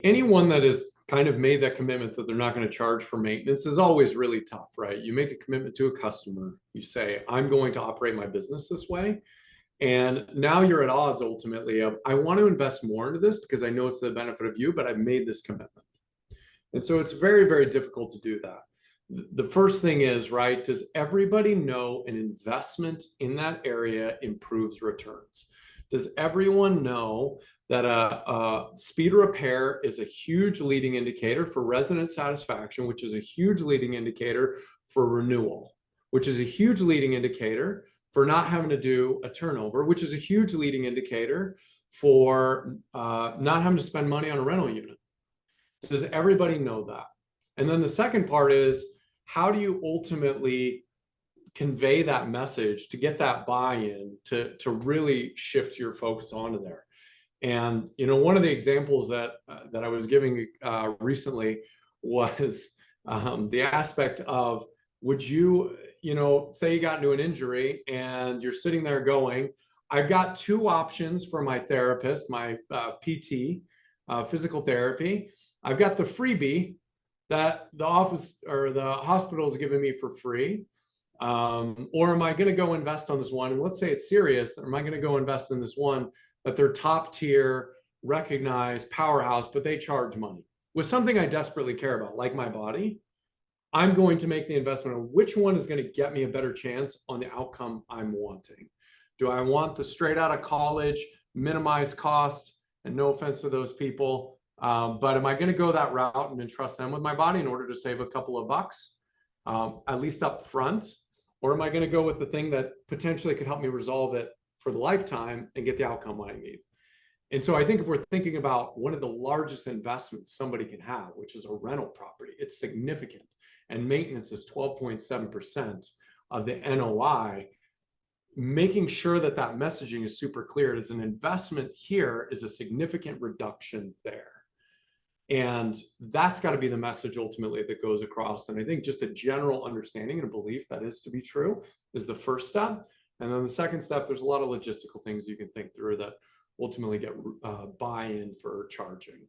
Anyone that has kind of made that commitment that they're not going to charge for maintenance is always really tough, right? You make a commitment to a customer, you say, I'm going to operate my business this way. And now you're at odds ultimately of, I want to invest more into this because I know it's the benefit of you, but I've made this commitment. And so it's very, very difficult to do that. The first thing is, right, does everybody know an investment in that area improves returns? Does everyone know that a speed repair is a huge leading indicator for resident satisfaction, which is a huge leading indicator for renewal, which is a huge leading indicator for not having to do a turnover, which is a huge leading indicator for not having to spend money on a rental unit? Does everybody know that? And then the second part is, how do you ultimately convey that message to get that buy-in to really shift your focus onto there? And one of the examples that I was giving recently was the aspect of, would you, say you got into an injury and you're sitting there going, I've got two options for my therapist, my PT, physical therapy. I've got the freebie that the office or the hospital is giving me for free. Or am I going to go invest on this one? And let's say it's serious. Or am I going to go invest in this one that they're top tier, recognized powerhouse, but they charge money with something I desperately care about, like my body? I'm going to make the investment on which one is going to get me a better chance on the outcome I'm wanting. Do I want the straight out of college, minimize cost? And no offense to those people, but am I going to go that route and entrust them with my body in order to save a couple of bucks, at least up front? Or am I going to go with the thing that potentially could help me resolve it for the lifetime and get the outcome I need? And so I think if we're thinking about one of the largest investments somebody can have, which is a rental property, it's significant. And maintenance is 12.7% of the NOI. Making sure that that messaging is super clear as an investment here is a significant reduction there. And that's got to be the message ultimately that goes across. And I think just a general understanding and a belief that is to be true is the first step. And then the second step, there's a lot of logistical things you can think through that ultimately get buy-in for charging.